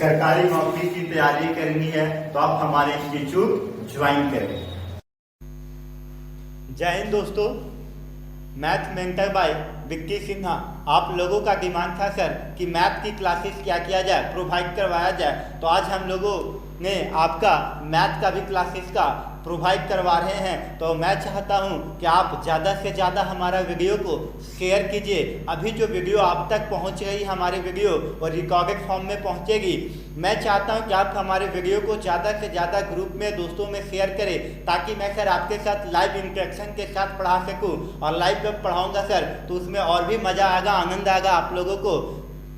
सरकारी नौकरी की तैयारी करनी है तो आप हमारे इंस्टीट्यूट ज्वाइन करें। जय हिंद दोस्तों, math mentor by Vicky Sinha. आप लोगों का डिमांड था सर कि मैथ की क्लासेस क्या किया जाए, प्रोवाइड करवाया जाए, तो आज हम लोगों ने आपका मैथ का भी क्लासेस का प्रोवाइड करवा रहे हैं। तो मैं चाहता हूं कि आप ज़्यादा से ज़्यादा हमारा वीडियो को शेयर कीजिए। अभी जो वीडियो आप तक पहुंच रही हमारी वीडियो और रिकॉर्डेड फॉर्म में पहुंचेगी, मैं चाहता हूं कि आप हमारे वीडियो को ज़्यादा से ज़्यादा ग्रुप में दोस्तों में शेयर करें, ताकि मैं सर आपके साथ लाइव इंटरेक्शन के साथ पढ़ा सकूं। और लाइव जब पढ़ाऊँगा सर तो उसमें और भी मज़ा आएगा, आनंद आएगा आप लोगों को।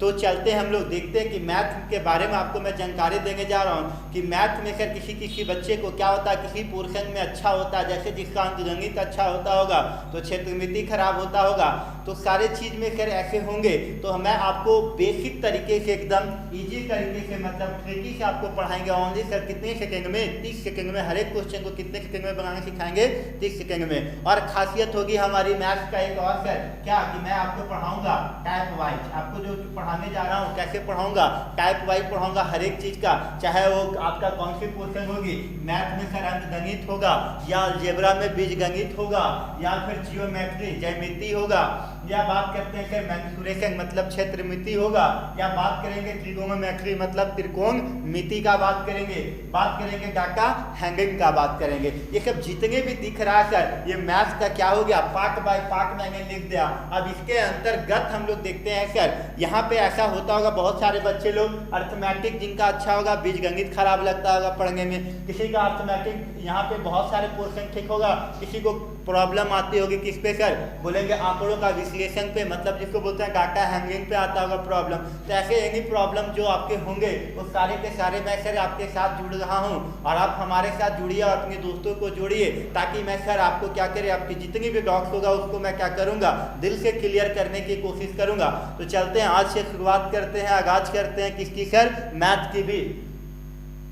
तो चलते हम लोग देखते हैं कि मैथ के बारे में आपको मैं जानकारी देने जा रहा हूँ कि मैथ में सर किसी किसी बच्चे को क्या होता है, किसी पोर्शन में अच्छा होता है, जैसे जिसका अंकगणित अच्छा होता होगा तो क्षेत्रमिति खराब होता होगा, तो सारे चीज़ में सर ऐसे होंगे। तो मैं आपको बेसिक तरीके से एकदम ईजी तरीके से मतलब ट्रिकी से आपको पढ़ाएंगे। ओनली सर कितने सेकेंड में, 30 सेकेंड में, हर एक क्वेश्चन को कितने सेकेंड में बनाना सिखाएंगे, 30 सेकेंड में। और खासियत होगी हमारी मैथ्स का एक और सर क्या कि मैं आपको पढ़ाऊंगा टाइप वाइज। आपको जो पढ़ाने जा रहा हूँ कैसे पढ़ाऊंगा, टाइप वाइज पढ़ाऊंगा हर एक चीज का, चाहे वो आपका कौन सी पोर्शन होगी। मैथ में सर अंकगणित होगा, या अलजेब्रा में बीजगणित होगा, या फिर जियोमेट्री ज्यामिति होगा, या बात करते हैं सर मेंसुरेशन मतलब क्षेत्रमिति होगा, या बात करेंगे ट्रिगोनोमेट्री मतलब त्रिकोणमिति का बात करेंगे डाटा हैंगिंग का बात करेंगे। ये सब जितने भी दिख रहा है सर, ये मैथ्स का क्या हो गया, पार्ट बाय पार्ट मैंने लिख दिया। अब इसके अंतर्गत हम लोग देखते हैं सर, यहाँ पे ऐसा होता होगा बहुत सारे बच्चे लोग अर्थमेटिक जिनका अच्छा होगा, बीजगणित खराब लगता होगा पढ़ने में, किसी का अर्थमेटिक यहाँ पे बहुत सारे पोर्शन ठीक होगा, किसी को प्रॉब्लम आती होगी किस पे सर, बोलेंगे आंकड़ों का विश्लेषण पे, मतलब जिसको बोलते हैं डाटा हैंडलिंग पे आता होगा प्रॉब्लम। तो ऐसे एनी प्रॉब्लम जो आपके होंगे वो सारे के सारे मैं सर आपके साथ जुड़ रहा हूँ, और आप हमारे साथ जुड़िए और अपने दोस्तों को जोड़िए, ताकि मैं सर आपको क्या करे, आपकी जितनी भी डाउट्स होगा उसको मैं क्या करूँगा, दिल से क्लियर करने की कोशिश करूँगा। तो चलते हैं, आज से शुरुआत करते हैं, आगाज करते हैं किसकी सर, मैथ की भी।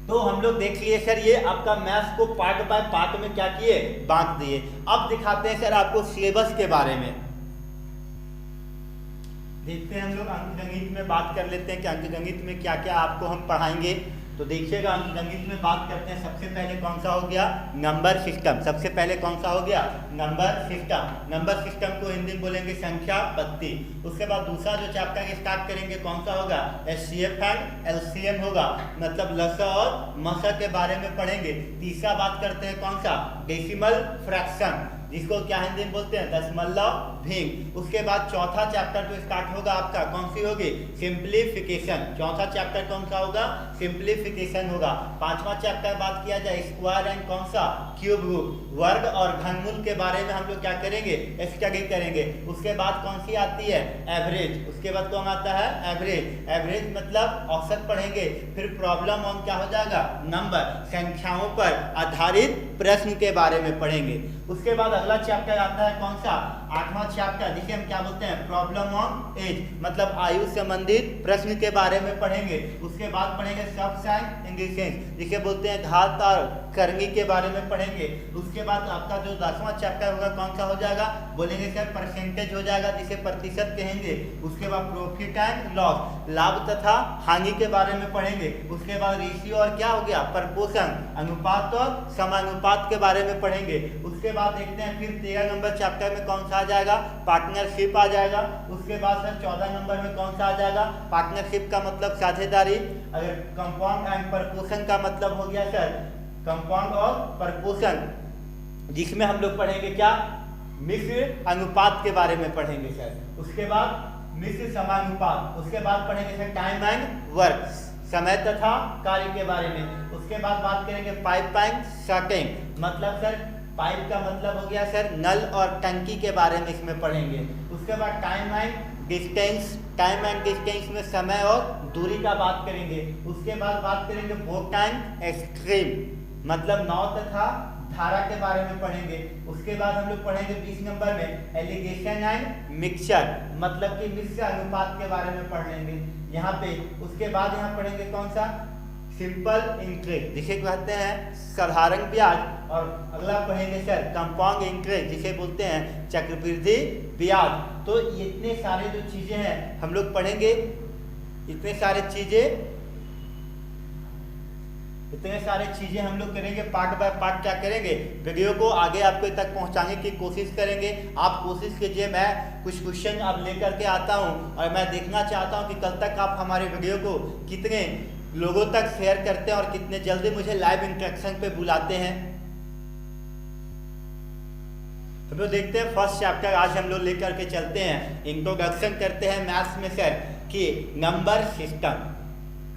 तो हम लोग देख लिए सर, ये आपका मैथ्स को पार्ट बाय पार्ट में क्या किए, बांट दिए। अब दिखाते हैं सर आपको सिलेबस के बारे में। देखते हैं हम लोग अंकगणित में बात कर लेते हैं कि अंकगणित में क्या क्या आपको हम पढ़ाएंगे। तो देखिएगा अंकगणित में बात करते हैं, सबसे पहले कौन सा हो गया, नंबर सिस्टम। सबसे पहले कौन सा हो गया, नंबर सिस्टम। नंबर सिस्टम को हिंदी में बोलेंगे संख्या पत्ती। उसके बाद दूसरा जो चैप्टर स्टार्ट करेंगे कौन सा होगा, एचसीएफ एंड एलसीएम होगा, मतलब लसा और मसा के बारे में पढ़ेंगे। तीसरा बात करते हैं कौन सा, डेसिमल फ्रैक्शन, जिसको क्या हिंदी में बोलते हैं दशमलव भिन्न। उसके बाद चौथा चैप्टर जो स्टार्ट होगा आपका कौन सी होगी, सिंप्लीफिकेशन। चौथा चैप्टर कौन सा होगा, सिंप्लीफिकेशन होगा। पांचवा चैप्टर बात किया जाए स्क्वायर एंड कौन सा, क्यूब रूट, वर्ग और घनमूल के बारे में हम लोग क्या करेंगे, स्टडी करेंगे। उसके बाद कौन सी आती है, एवरेज। उसके बाद कौन आता है, एवरेज। एवरेज मतलब औसत पढ़ेंगे। फिर प्रॉब्लम ऑन क्या हो जाएगा, नंबर, संख्याओं पर आधारित प्रश्न के बारे में पढ़ेंगे। उसके बाद अगला चैप्टर आता है कौन सा, आठवां चैप्टर, जिसे हम क्या बोलते हैं, प्रॉब्लम ऑन एज, मतलब आयु संबंधित प्रश्न के बारे में पढ़ेंगे। उसके बाद पढ़ेंगे सब्सट्रैक्ट इंडिसेंस, जिसे बोलते हैं घात और करनी के बारे में पढ़ेंगे। उसके बाद आपका जो 10वां चैप्टर होगा कौन सा हो जाएगा, बोलेंगे सर परसेंटेज हो जाएगा, जिसे प्रतिशत कहेंगे। उसके बाद प्रॉफिट एंड लॉस, लाभ तथा हानि के बारे में पढ़ेंगे। उसके बाद रेशियो और क्या हो गया, प्रपोर्शन, अनुपात और समानुपात के बारे में पढ़ेंगे। उसके बाद देखते हैं फिर 13 नंबर चैप्टर में कौन सा आ जाएगा, पार्टनरशिप आ जाएगा। उसके बाद सर 14 नंबर में कौन सा आ जाएगा, पार्टनरशिप का मतलब साझेदारी। अगर कंपाउंड एंड प्रपोर्शन का मतलब हो गया सर कंपाउंड और प्रपोर्शन, जिसमें हम लोग पढ़ेंगे क्या, मिश्र अनुपात के बारे में पढ़ेंगे सर। उसके बाद मिश्र समानुपात। उसके बाद पढ़ेंगे सर टाइम एंड वर्क, समय तथा कार्य के बारे में। उसके बाद बात करेंगे पाइप एंड शॉर्टिंग, मतलब सर पाइप का मतलब हो गया सर नल और टंकी के बारे में इसमें पढ़ेंगे। उसके बाद time and distance, time and distance में समय और दूरी का बात करेंगे। उसके बाद बात करेंगे बोट एंड एक्सट्रीम, मतलब नाव तथा धारा के बारे में पढ़ेंगे। उसके बाद हम लोग पढ़ेंगे 20 नंबर में एलिगेशन एंड मिक्सचर, मतलब कि मिश्र अनुपात के बारे में पढ़ लेंगे यहाँ पे। उसके बाद यहाँ पढ़ेंगे कौन सा, सिंपल इंटरेस्ट, जिसे कहते हैं साधारण ब्याज। और अगला पढ़ेंगे सर कंपाउंड इंटरेस्ट, जिसे बोलते हैं चक्रवृद्धि ब्याज। तो इतने सारे जो चीजें हैं हम लोग पढ़ेंगे, इतने सारे चीजें इतने सारे चीज़ें हम लोग करेंगे, पार्ट बाय पार्ट क्या करेंगे, वीडियो को आगे आपको तक पहुंचाने की कोशिश करेंगे। आप कोशिश कीजिए, मैं कुछ क्वेश्चन अब लेकर के आता हूं और मैं देखना चाहता हूं कि कल तक आप हमारे वीडियो को कितने लोगों तक शेयर करते हैं और कितने जल्दी मुझे लाइव इंटरेक्शन पे बुलाते हैं। हम लोग देखते हैं फर्स्ट चैप्टर आज हम लोग लेकर के चलते हैं। इंट्रोडक्शन करते हैं मैथ्स में सर कि नंबर सिस्टम।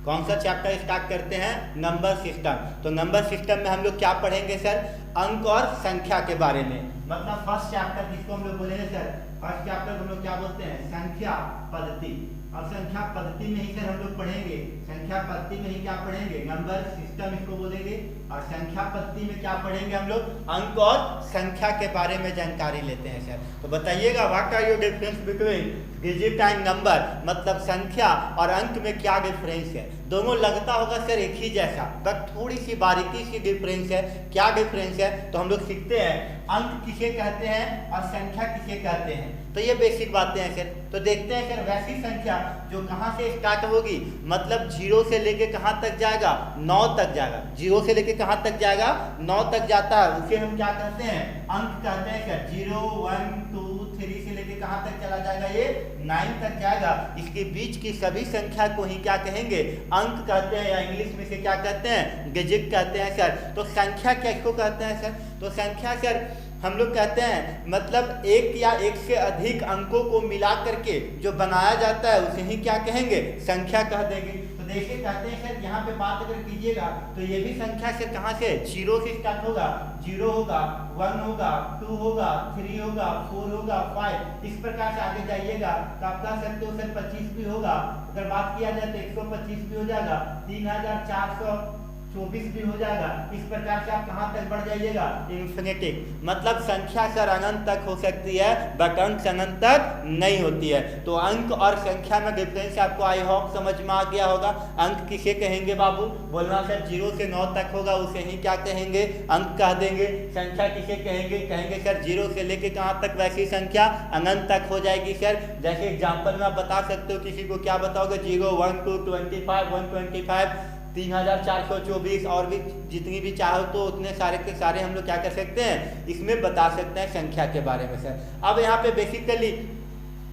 कौन सा चैप्टर स्टार्ट करते हैं, नंबर सिस्टम। तो नंबर सिस्टम में हम लोग क्या पढ़ेंगे सर, अंक और संख्या के बारे में। मतलब फर्स्ट चैप्टर जिसको हम लोग बोलेंगे सर, फर्स्ट चैप्टर हम लोग क्या बोलते हैं, संख्या पद्धति। और संख्या पद्धति में ही सर हम लोग पढ़ेंगे, संख्या पद्धति में ही क्या पढ़ेंगे, नंबर सिस्टम इसको बोलेंगे। और संख्या पद्धति में क्या पढ़ेंगे हम लोग, अंक और संख्या के बारे में जानकारी लेते हैं सर। तो बताइएगा what are your difference between digit and number, मतलब संख्या और अंक में क्या डिफरेंस है। दोनों लगता होगा सर एक ही जैसा, बट थोड़ी सी बारीकी सी डिफरेंस है। क्या डिफरेंस है, तो हम लोग सीखते हैं अंक किसे कहते हैं और संख्या किसे कहते हैं। तो ये बेसिक बातें हैं सर। तो देखते हैं सर वैसी संख्या जो कहाँ से स्टार्ट होगी, मतलब 0 से लेके कहाँ तक जाएगा, 9 तक जाएगा। 0 से लेके कहाँ तक जाएगा, 9 तक जाता है, उसे हम क्या कहते हैं, अंक कहते हैं सर। 0 1 2 3 से लेके कहाँ तक चला जाएगा, ये 9 तक जाएगा। इसके बीच की सभी संख्या को ही क्या कहेंगे, अंक कहते हैं, या इंग्लिश में से क्या कहते हैं, डिजिट कहते हैं सर। तो संख्या किसको कहते हैं सर, तो संख्या सर हम लोग कहते हैं मतलब एक या एक से अधिक अंकों को मिला करके जो बनाया जाता है उसे ही क्या कहेंगे, संख्या कह देंगे। तो देखिए कहते हैं सर यहाँ पे बात अगर कीजिएगा तो ये भी संख्या से कहाँ से, 0 से स्टार्ट होगा। 0 होगा, 1 होगा, 2 होगा, 3 होगा, 4 होगा, 5, इस प्रकार से आगे जाइएगा तो आप कह सकते हो सर 25 भी होगा। अगर बात किया जाए तो 125 भी हो जाएगा, 3424 भी हो जाएगा। इस प्रकार से आप कहाँ तक बढ़ जाइएगा, इन्फिनिटी। मतलब संख्या सर अनंत तक हो सकती है, बट अंक अनंत तक नहीं होती है। तो अंक और संख्या में डिफरेंस आपको आई होप समझ में आ गया होगा। अंक किसे कहेंगे बाबू, बोलना सर 0 से 9 तक होगा उसे ही क्या कहेंगे, अंक कह देंगे। संख्या किसे कहेंगे, कहेंगे सर 0 से लेके कहाँ तक वैसी संख्या अनंत तक हो जाएगी सर। जैसे एग्जाम्पल में आप बता सकते हो, किसी को क्या बताओगे, 0 1 2 25 125 3424 और भी जितनी भी चाहो तो उतने सारे के सारे हम लोग क्या कर सकते हैं, इसमें बता सकते हैं संख्या के बारे में सर। अब यहाँ पे बेसिकली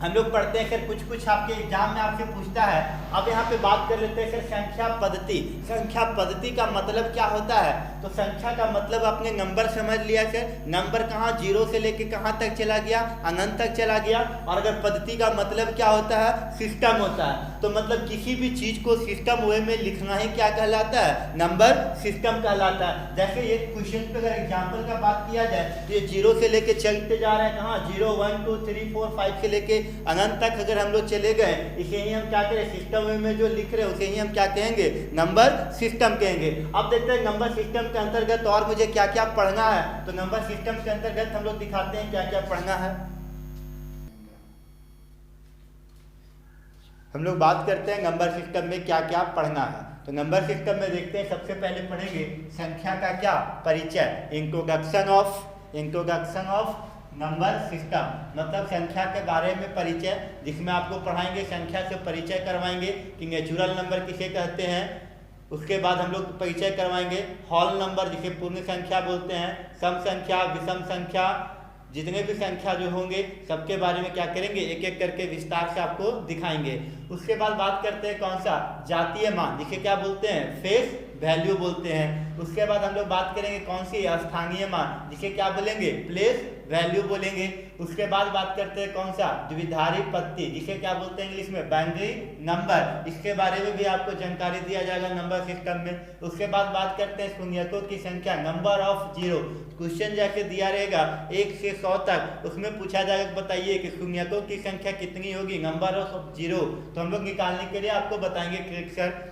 हम लोग पढ़ते हैं सर, कुछ आपके एग्जाम में आपसे पूछता है। अब यहाँ पे बात कर लेते हैं सर संख्या पद्धति। संख्या पद्धति का मतलब क्या होता है, तो संख्या का मतलब आपने नंबर समझ लिया सर। नंबर कहाँ, 0 से लेके कहाँ तक चला गया, अनंत तक चला गया। और अगर पद्धति का मतलब क्या होता है, सिस्टम होता है। तो मतलब किसी भी चीज को सिस्टम वे में लिखना ही क्या कहलाता है, नंबर सिस्टम कहलाता है। जैसे ये क्वेश्चन पे अगर एग्जाम्पल का बात किया जाए तो ये 0 से लेके चलते जा रहे हैं कहाँ, 0 1 2 3 4 5 से लेके अनंत तक अगर हम लोग चले गए, इसे ही हम क्या करें, सिस्टम में जो लिख रहे हैं उसे ही हम क्या कहेंगे, नंबर सिस्टम कहेंगे। अब देखते हैं नंबर सिस्टम के अंतर्गत और मुझे क्या क्या पढ़ना है। तो नंबर सिस्टम के अंतर्गत हम लोग दिखाते हैं क्या क्या पढ़ना है। हम लोग बात करते हैं नंबर सिस्टम में क्या क्या पढ़ना है। तो नंबर सिस्टम में देखते हैं सबसे पहले पढ़ेंगे संख्या का क्या परिचय, इंट्रोडक्शन ऑफ नंबर सिस्टम, मतलब संख्या के बारे में परिचय, जिसमें आपको पढ़ाएंगे संख्या से परिचय करवाएंगे कि नेचुरल नंबर किसे कहते हैं। उसके बाद हम लोग परिचय करवाएंगे होल नंबर जिसे पूर्ण संख्या बोलते हैं, सम संख्या, विषम संख्या, जितने भी संख्या जो होंगे सबके बारे में क्या करेंगे, एक एक करके विस्तार से आपको दिखाएंगे। उसके बाद बात करते हैं कौन सा, जातीय मान, जिसे क्या बोलते हैं, फेस वैल्यू बोलते हैं। उसके बाद हम लोग बात करेंगे कौन सी, स्थानीय मान, जिसे क्या बोलेंगे, प्लेस वैल्यू बोलेंगे। उसके बाद बात करते हैं कौन सा, द्विधारी पत्ती, जिसे क्या बोलते हैं इंग्लिश में, बाइनरी नंबर। इसके बारे में भी आपको जानकारी दिया जाएगा नंबर सिस्टम में। उसके बाद बात करते हैं शून्यकों की संख्या, नंबर ऑफ जीरो। क्वेश्चन जैसे दिया रहेगा 1 से 100 तक, उसमें पूछा जाएगा बताइए कि शून्यकों की संख्या कितनी होगी, नंबर ऑफ जीरो। तो हम लोग निकालने के लिए आपको बताएंगे क्लिक सर।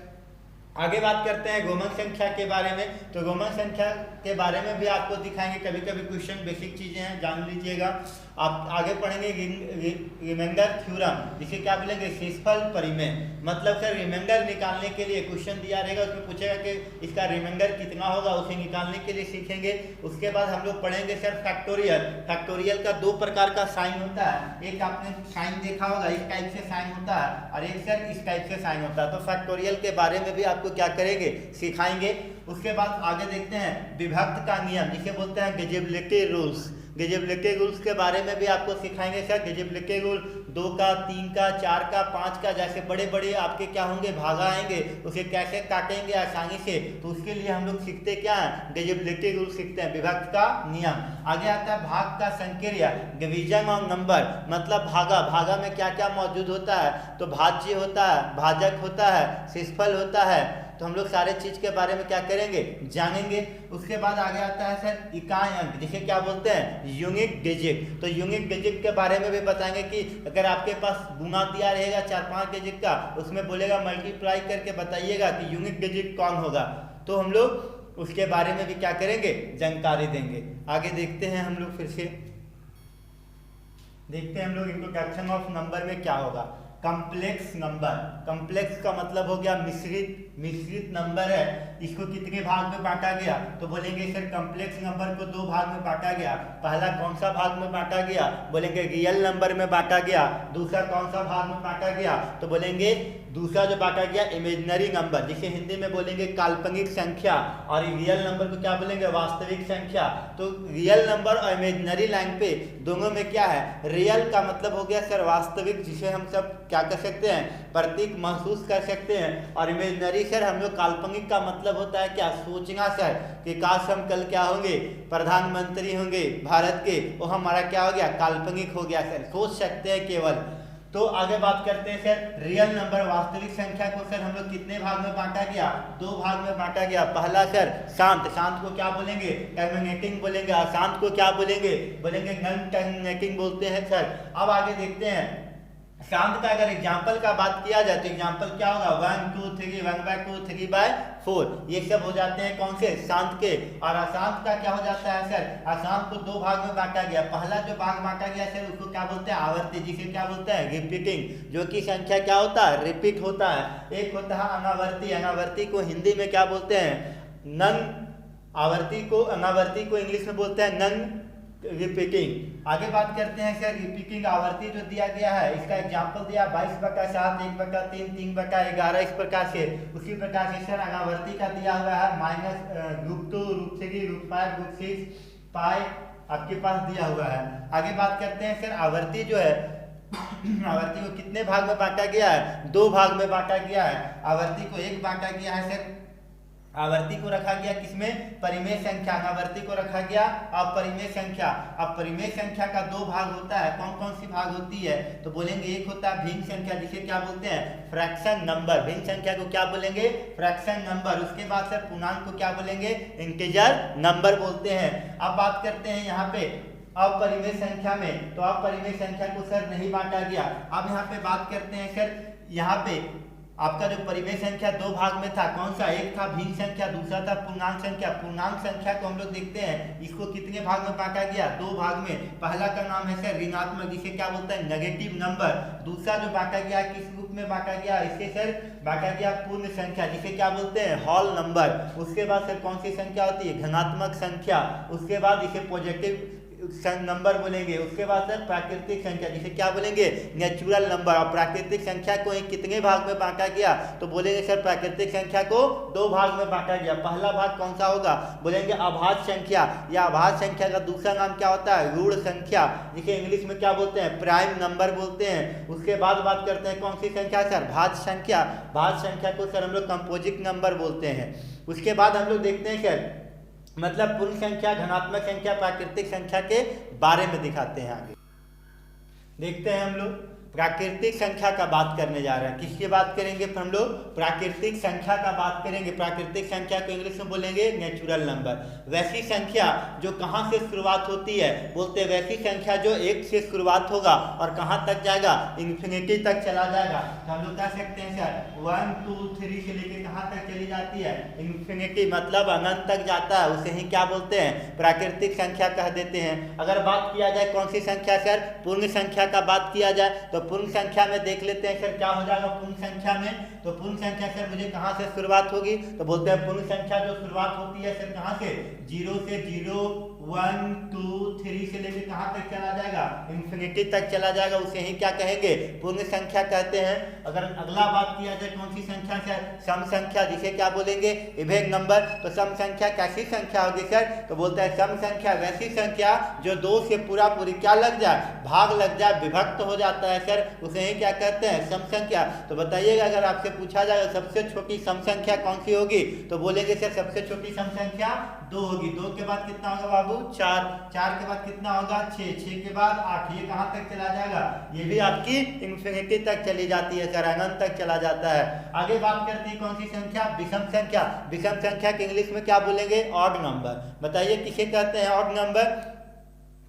आगे बात करते हैं गोमक संख्या के बारे में। तो गोमक संख्या के बारे में भी आपको दिखाएंगे, कभी कभी क्वेश्चन बेसिक चीजें हैं, जान लीजिएगा। आप आगे पढ़ेंगे रिमाइंडर थ्योरम, जिसे क्या बोलेंगे, शेषफल परिमेय। मतलब सर रिमाइंडर निकालने के लिए क्वेश्चन दिया रहेगा, उसमें पूछेगा कि इसका रिमाइंडर कितना होगा, उसे निकालने के लिए सीखेंगे। उसके बाद हम लोग पढ़ेंगे सर फैक्टोरियल। फैक्टोरियल का 2 प्रकार का साइन होता है, एक आपने साइन देखा होगा, इस टाइप से साइन होता है, और एक सर इस टाइप से साइन होता है। तो फैक्टोरियल के बारे में भी आपको क्या करेंगे, सिखाएंगे। उसके बाद आगे देखते हैं विभक्त का नियम, जिसे बोलते हैं गेजिबिलिटी रूल्स। गेजिबिलिटी रूल्स के बारे में भी आपको सिखाएंगे सर। गेजिबिलिटी रूल 2 का, 3 का, 4 का, 5 का, जैसे बड़े बड़े आपके क्या होंगे भागा आएंगे, उसे कैसे काटेंगे आसानी से, तो उसके लिए हम लोग सीखते क्या है, गेजिबिलिटी रूल सीखते हैं, विभक्त का नियम। आगे आता है भाग का संक्रिया, डिवीजन ऑफ नंबर, मतलब भागा। भागा में क्या क्या मौजूद होता है, तो भाज्य होता है, भाजक होता है, शेषफल होता है। तो हम लोग सारे चीज के बारे में क्या करेंगे, जानेंगे। उसके बाद आगे आता है सर इकाई अंक, जिसे क्या बोलते हैं, यूनिक डिजिट। तो यूनिक डिजिट के बारे में भी बताएंगे कि अगर आपके पास गुना दिया रहेगा 4-5 डिजिट का, उसमें बोलेगा मल्टीप्लाई करके बताइएगा कि यूनिक डिजिट कौन होगा, तो हम लोग उसके बारे में भी क्या करेंगे, जानकारी देंगे। आगे देखते हैं हम लोग, फिर से देखते हैं हम लोग इंट्रोडक्शन ऑफ नंबर में क्या होगा। कॉम्प्लेक्स नंबर, कॉम्प्लेक्स का मतलब हो गया मिश्रित नंबर है, इसको कितने भाग में बांटा गया, तो बोलेंगे सर कॉम्प्लेक्स नंबर को 2 भाग में बांटा गया। पहला कौन सा भाग में बांटा गया, बोलेंगे रियल नंबर में बांटा गया। दूसरा कौन सा भाग में बांटा गया, तो बोलेंगे दूसरा जो बांटा गया इमेजिनरी नंबर, जिसे हिंदी में बोलेंगे काल्पनिक संख्या, और रियल नंबर को क्या बोलेंगे, वास्तविक संख्या। तो रियल नंबर और इमेजिनरी लाइन पे दोनों में क्या है, रियल का मतलब हो गया सर वास्तविक, जिसे हम सब क्या कर सकते हैं, प्रतीक महसूस कर सकते हैं। और इमेजिनरी सर हम लोग काल्पनिक का मतलब होता है क्या, सोचना सर कि काश हम कल क्या होंगे, प्रधानमंत्री होंगे भारत के, वो हमारा क्या हो गया, काल्पनिक हो गया सर, सोच सकते हैं केवल। तो आगे बात करते हैं सर रियल नंबर, वास्तविक संख्या को सर हम लोग कितने भाग में बांटा गया, 2 भाग में बांटा गया। पहला सर शांत, शांत को क्या बोलेंगे, टर्मिनेटिंग बोलेंगे। अशांत को क्या बोलेंगे, बोलेंगे नॉन टर्मिनेटिंग बोलते हैं सर। अब आगे देखते हैं शांत का अगर एग्जाम्पल का बात किया जाए तो एग्जाम्पल क्या होगा, 1 2 3, 1/2 3/4, ये सब हो जाते हैं कौन से, शांत के। और अशांत का क्या हो जाता है सर, अशांत को 2 भाग में बांटा गया। पहला जो भाग बांटा गया सर उसको क्या बोलते हैं, आवर्ती, जिसे क्या बोलते हैं, रिपीटिंग, जो कि संख्या क्या होता है, रिपीट होता है। एक होता है अनावर्ती, अनावर्ती को हिंदी में क्या बोलते हैं, नन आवर्ती को, अनावर्ती को इंग्लिश में बोलते हैं नन रिपीटिंग। आगे बात करते हैं सर रिपीटिंग आवर्ती जो दिया गया है, इसका एग्जांपल दिया 22/7, 1/3, 3/11, इस प्रकार से। उसी प्रकार से सर अनावर्ती का दिया हुआ है -√2, √3, √5, √6 पाई आपके पास दिया हुआ है। आगे बात करते हैं सर आवर्ती जो है आवर्ती को कितने भाग में बांटा गया है, 2 भाग में बांटा गया है। आवर्ती को 1 बांटा गया है सर, आवर्ती को रखा गया किसमें, परिमेय संख्या, आवर्ती को रखा गया अपरिमेय संख्या। अब परिमेय संख्या का 2 भाग होता है, कौन कौन सी भाग होती है, तो बोलेंगे एक होता है भिन्न संख्या, जिसे क्या बोलते हैं, फ्रैक्शन नंबर, भिन्न संख्या को क्या बोलेंगे, फ्रैक्शन नंबर। उसके बाद सर पूर्णांक को क्या बोलेंगे, इंटीजर नंबर बोलते हैं। अब बात करते हैं यहाँ पे अपरिमेय संख्या में, तो अपरिमेय संख्या को सर नहीं बांटा गया। अब यहाँ पे बात करते हैं सर, यहाँ पे आपका जो परिमेय संख्या 2 भाग में था, कौन सा, एक था भिन्न संख्या, दूसरा था पूर्णांक संख्या। पूर्णांक संख्या को हम लोग देखते हैं, इसको कितने भाग में बांटा गया, 2 भाग में। पहला का नाम है सर ऋणात्मक, जिसे क्या बोलते हैं, नेगेटिव नंबर। दूसरा जो बांटा गया किस रूप में बांटा गया, इसे सर बांटा गया पूर्ण संख्या, जिसे क्या बोलते हैं, होल नंबर। उसके बाद सर कौन सी संख्या होती है, धनात्मक संख्या। उसके बाद इसे पॉजिटिव नंबर बोलेंगे। उसके बाद सर प्राकृतिक संख्या, जिसे क्या बोलेंगे, नेचुरल नंबर। और प्राकृतिक संख्या को कितने भाग में बांटा गया, तो बोलेंगे सर प्राकृतिक संख्या को 2 भाग में बांटा गया। पहला भाग कौन सा होगा, बोलेंगे अभाज्य संख्या, या अभाज्य संख्या का दूसरा नाम क्या होता है, ऋण संख्या, जिसे इंग्लिश में क्या बोलते हैं, प्राइम नंबर बोलते हैं। उसके बाद बात करते हैं कौन सी संख्या सर, भाज्य संख्या। भाज्य संख्या को सर हम लोग कंपोजिट नंबर बोलते हैं। उसके बाद हम लोग देखते हैं सर मतलब पूर्ण संख्या, धनात्मक संख्या, प्राकृतिक संख्या के बारे में दिखाते हैं। आगे देखते हैं हम लोग प्राकृतिक संख्या का बात करने जा रहे हैं। किसकी बात करेंगे, हम लोग प्राकृतिक संख्या का बात करेंगे। प्राकृतिक संख्या को इंग्लिश में बोलेंगे नेचुरल नंबर। वैसी संख्या जो कहाँ से शुरुआत होती है, बोलते हैं वैसी संख्या जो 1 से शुरुआत होगा और कहाँ तक जाएगा, इन्फिनिटी तक चला जाएगा। तो हम लोग कह सकते हैं सर 1 2 3 से लेके कहाँ तक चली जाती है, इन्फिनिटी, मतलब अनंत तक जाता है, उसे ही क्या बोलते हैं, प्राकृतिक संख्या कह देते हैं। अगर बात किया जाए कौन सी संख्या सर, पूर्ण संख्या का बात किया जाए, तो पूर्ण संख्या में देख लेते हैं सर क्या हो जाएगा। पूर्ण संख्या में तो पूर्ण संख्या सर मुझे कहाँ से शुरुआत होगी, तो बोलते हैं पूर्ण संख्या जो शुरुआत होती है सर कहाँ से, 0 से 0 1 2 3 से लेकर कहाँ तक चला जाएगा, इंफिनिटी तक चला जाएगा, उसे ही क्या कहेंगे, पूर्ण संख्या कहते हैं। अगर अगला बात किया जाए कौन सी संख्या से, सम संख्या, जिसे क्या बोलेंगे, इवेग नंबर। तो सम संख्या कैसी संख्या होगी सर, तो बोलते हैं सम संख्या वैसी संख्या जो 2 से पूरा पूरी क्या लग जाए, भाग लग जाए, विभक्त हो जाता है सर, उसे ही क्या कहते हैं, सम संख्या। तो बताइएगा अगर आपसे पूछा जाए सबसे छोटी सम संख्या कौन सी होगी, तो बोलेंगे सर सबसे छोटी सम संख्या 2 होगी। 2 के बाद कितना होगा बाबू, 4, 4 के बाद कितना होगा, 6, 6 के बाद 8, ये कहाँ तक चला जाएगा, ये भी आपकी इंफिनिटी तक चली जाती है सर, अनंत तक चला जाता है। आगे बात करते हैं कौन सी संख्या, विषम संख्या। विषम संख्या के इंग्लिश में क्या बोलेंगे, ऑड नंबर। बताइए किसे कहते हैं ऑड नंबर,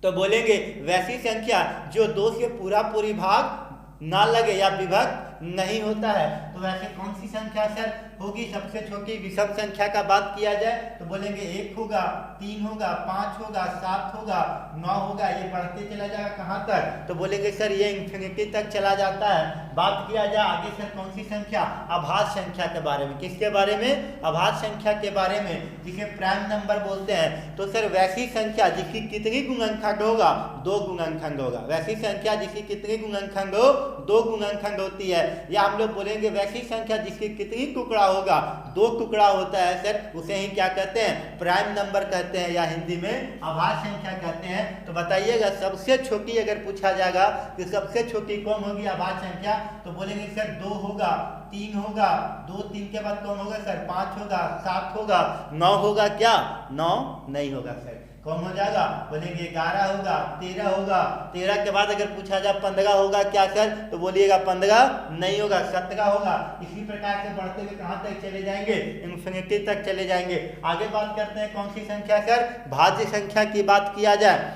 तो बोलेंगे वैसी संख्या जो 2 से पूरा पूरी भाग ना लगे या विभक्त नहीं होता है। तो वैसे कौन सी संख्या सर होगी सबसे छोटी विषम संख्या का बात किया जाए, तो बोलेंगे 1 होगा, 3 होगा, 5 होगा, 7 होगा, 9 होगा, ये बढ़ते चला जाएगा कहाँ तक, तो बोलेंगे सर ये इंफिनिटी तक चला जाता है। बात किया जाए आगे सर कौन सी संख्या, अभाज्य संख्या के बारे में। किसके बारे में, अभाज्य संख्या के बारे में, जिसे प्राइम नंबर बोलते हैं। तो सर वैसी संख्या जिसकी कितनी गुणनखंड होगा, 2 गुणनखंड होगा। वैसी संख्या जिसकी कितनी गुणनखंड हो, 2 गुणनखंड होती है। या हम लोग बोलेंगे वैसी संख्या जिसकी कितनी टुकड़ा होगा, 2 टुकड़ा होता है सर, उसे ही क्या कहते हैं, प्राइम नंबर कहते हैं, या हिंदी में अभाज्य संख्या कहते हैं। तो बताइएगा सबसे छोटी अगर पूछा जाएगा कि सबसे छोटी कौन होगी अभाज्य संख्या, तो बोलेंगे सर 2 होगा, 3 होगा, 2 3 के बाद कौन होगा सर, 5 होगा, 7 होगा, 9 होगा, क्या 9 नहीं होगा सर, कौन हो जाएगा, बोलेंगे 11 होगा, 13 होगा, 13 के बाद अगर पूछा जाए 15 होगा क्या सर, तो बोलिएगा 15 नहीं होगा, 17 होगा। इसी प्रकार से बढ़ते हुए कहाँ तक चले जाएंगे, इंफिनिटी तक चले जाएंगे। आगे बात करते हैं कौन सी संख्या सर, भाज्य संख्या की बात किया जाए,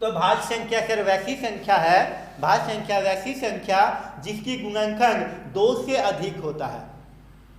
तो भाज्य संख्या सर वैसी संख्या है, भाज्य संख्या वैसी संख्या जिसकी गुणनखंड 2 से अधिक होता है।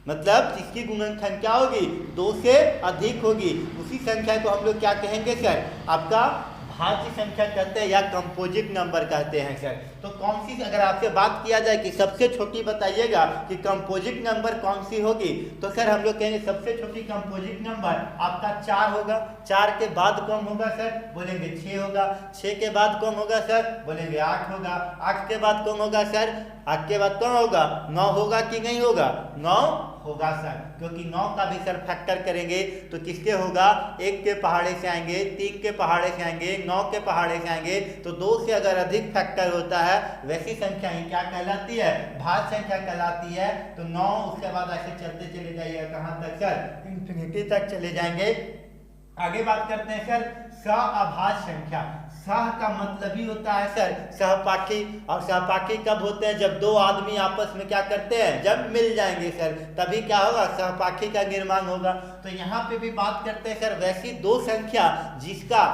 मतलब जिसकी गुणनखंड क्या होगी, 2 से अधिक होगी, उसी संख्या को हम लोग क्या कहेंगे सर, आपका भाज्य संख्या कहते हैं या कंपोजिट नंबर कहते हैं सर। तो कौन सी, अगर आपसे बात किया जाए कि सबसे छोटी बताइएगा कि कंपोजिट नंबर कौन सी होगी, तो सर हम लोग कहेंगे सबसे छोटी कंपोजिट नंबर आपका 4 होगा। 4 के बाद कौन होगा सर, बोलेंगे 6 होगा। 6 के बाद कौन होगा सर, बोलेंगे 8 होगा। 8 के बाद कौन होगा सर, 8 के बाद कौन होगा, 9 होगा कि नहीं होगा, 9 होगा सर, क्योंकि 9 का भी सर फैक्टर करेंगे तो किसके होगा, 1 के पहाड़े से आएंगे, 3 के पहाड़े से आएंगे, 9 के पहाड़े से आएंगे। तो 2 से अगर अधिक फैक्टर होता है वैसी संख्या ही क्या कहलाती है, भाज्य संख्या कहलाती है। तो 9 उसके बाद ऐसे चलते चले जाइएगा कहाँ तक सर, इंफिनिटी तक चले जाएंगे। आगे बात करते हैं सर सअभाज्य संख्या। सह का मतलब ही होता है सर सहपाठी, और सहपाठी कब होते हैं, जब 2 आदमी आपस में क्या करते हैं, जब मिल जाएंगे सर, तभी क्या होगा, सहपाठी का निर्माण होगा। तो यहाँ पे भी बात करते हैं सर वैसी 2 संख्या जिसका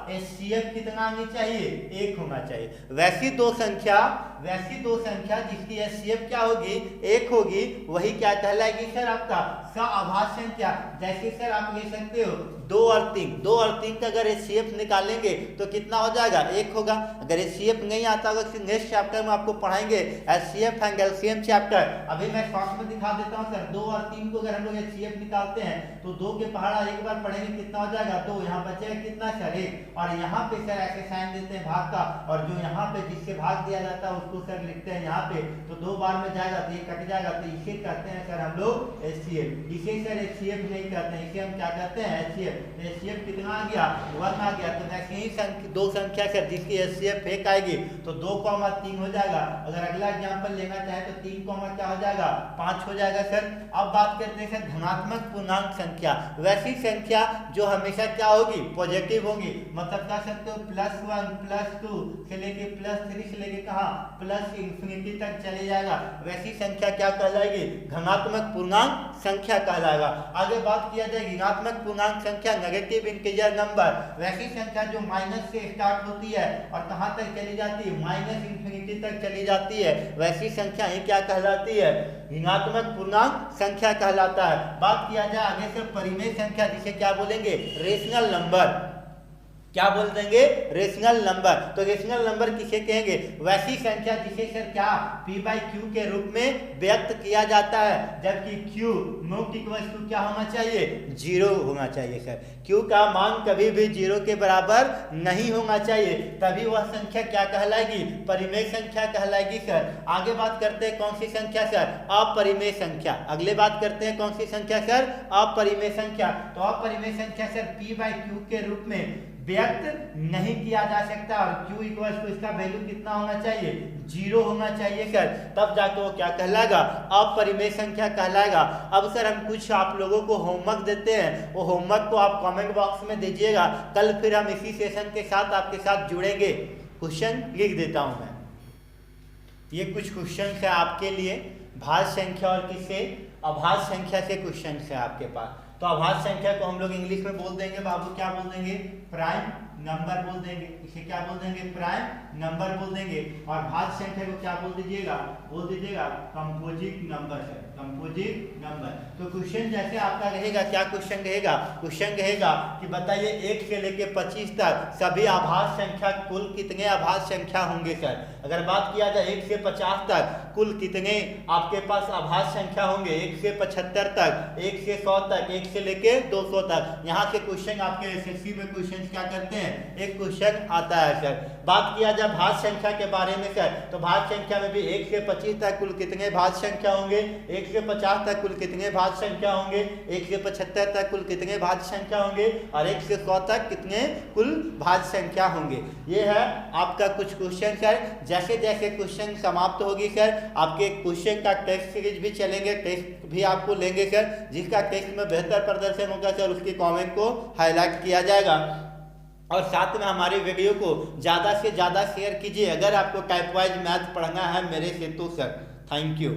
HCF कितना आनी चाहिए, 1 होना चाहिए। वैसी दो संख्या जिसकी HCF क्या होगी, 1 होगी, वही क्या कहलाएगी सर, आपका सअभाज्य संख्या। जैसे सर आप ले सकते हो 2 और 3 का अगर HCF निकालेंगे तो कितना हो जाएगा, 1 होगा। अगर HCF नहीं आता होगा, नेक्स्ट चैप्टर में आपको पढ़ाएंगे HCF एंड LCM चैप्टर। अभी मैं शॉर्ट में दिखा देता हूँ सर, 2 और 3 को अगर हम लोग HCF निकालते हैं तो 2 के पहाड़ा एक बार पढ़ेंगे कितना हो जाएगा, 2, यहाँ बचेगा कितना सर, 1, और यहाँ पे सर ऐसे साइन देते हैं भाग का, और जो यहाँ पे जिससे भाग दिया जाता है उसको सर लिखते हैं यहाँ पे, तो 2 बार में जाएगा तो ये कट जाएगा, तो इसे कहते हैं सर हम लोग HCF। इसे सर HCF नहीं कहते हैं, इसे हम क्या कहते हैं, HCF। HCF कितना आ गया, 1 आ गया। तो वैसे ही 2 संख्या सर जिसकी HCF 1 आएगी तो 2,3 हो जाएगा। अगर अगला एग्जाम्पल लेना चाहे तो 3, क्या हो जाएगा, 5 हो जाएगा सर। अब बात करते हैं सर धनात्मक पूर्णांक संख्या। वैसी संख्या जो हमेशा क्या होगी, पॉजिटिव होगी। मतलब कह सकते हो +1 +2 से लेके +3 से लेके कहाँ, प्लस इंफिनिटी तक चले जाएगा। वैसी संख्या क्या कहलाएगी, धनात्मक पूर्णांक संख्या कहलाएगा। आगे बात किया जाए ऋणात्मक पूर्णांक संख्या, नेगेटिव इंटीजर नंबर। वैसी संख्या जो माइनस से स्टार्ट होती है और कहाँ तक चली जाती है, -इंफिनिटी तक चली जाती है, वैसी संख्या ही क्या कहलाती है, ऋणात्मक पूर्णांक संख्या कहलाता है। बात किया जाए आगे से परिमेय संख्या, जिसे क्या बोलेंगे, रेशनल नंबर। क्या बोल देंगे, रेशनल नंबर। तो रेशनल नंबर किसे कहेंगे, वैसी संख्या जिसे सर क्या p बाई क्यू के रूप में व्यक्त किया जाता है, जबकि q नॉट इक्वल टू क्या होना चाहिए, 0 होना चाहिए सर। q का मान कभी भी 0 के बराबर नहीं होना चाहिए, तभी वह संख्या क्या कहलाएगी, परिमेय संख्या कहलाएगी सर। आगे बात करते हैं कौन सी संख्या सर, अपरिमेय संख्या। अगले बात करते हैं कौन सी संख्या सर, अपरिमेय संख्या। तो अपरिमेय संख्या सर p बाई क्यू के रूप में व्यक्त नहीं किया जा सकता और q इक्वल टू इसका वैल्यू कितना होना चाहिए, 0 होना चाहिए सर, तब जाके वो क्या कहलाएगा, अपरिमेय संख्या कहलाएगा। अब सर हम कुछ आप लोगों को होमवर्क देते हैं, वो होमवर्क को आप कमेंट बॉक्स में दीजिएगा, कल फिर हम इसी सेशन के साथ आपके साथ जुड़ेंगे। क्वेश्चन लिख देता हूं मैं, ये कुछ क्वेश्चन है आपके लिए, भाज्य संख्या और किससे, अभाज्य संख्या से क्वेश्चन है आपके पास। तो अभाज्य संख्या को हम लोग इंग्लिश में बोल देंगे बाबू, क्या बोल देंगे, प्राइम नंबर बोल देंगे, इसे क्या बोल देंगे, प्राइम नंबर बोल देंगे। और भाज्य संख्या को क्या बोल दीजिएगा, बोल दीजिएगा composite number sir, composite number. तो क्वेश्चन जैसे आपका रहेगा, क्या क्वेश्चन रहेगा, क्वेश्चन रहेगा कि बताइए 1 से लेके 25 तक सभी अभाज्य संख्या कुल कितने अभाज्य संख्या होंगे सर। अगर बात किया जाए 1 से 50 तक कुल कितने आपके पास अभाज्य संख्या होंगे, 1 से 75 तक, 1 से 100 तक, 1 से लेके 200 तक। यहाँ से क्वेश्चन आपके एसएससी में क्वेश्चन क्या करते हैं, एक क्वेश्चन आता है सर। बात किया जाए भाज्य संख्या के बारे में सर, तो भाज्य संख्या में भी 1 से 25 तक कुल कितने भाज्य संख्या होंगे, 1 से 50 तक कुल कितने भाज्य संख्या होंगे, 1 से 75 तक कुल कितने भाज्य संख्या होंगे, और 1 से 100 तक कितने कुल भाज्य संख्या होंगे। ये है आपका कुछ क्वेश्चन सर। जैसे जैसे क्वेश्चन समाप्त होगी सर, आपके क्वेश्चन का टेस्ट सीरीज भी चलेंगे, टेस्ट भी आपको लेंगे सर। जिसका टेस्ट में बेहतर प्रदर्शन होगा सर, उसके कमेंट को हाईलाइट किया जाएगा। और साथ में हमारी वीडियो को ज़्यादा से ज़्यादा शेयर कीजिए। अगर आपको टाइप वाइज मैथ पढ़ना है मेरे से तो सर, थैंक यू।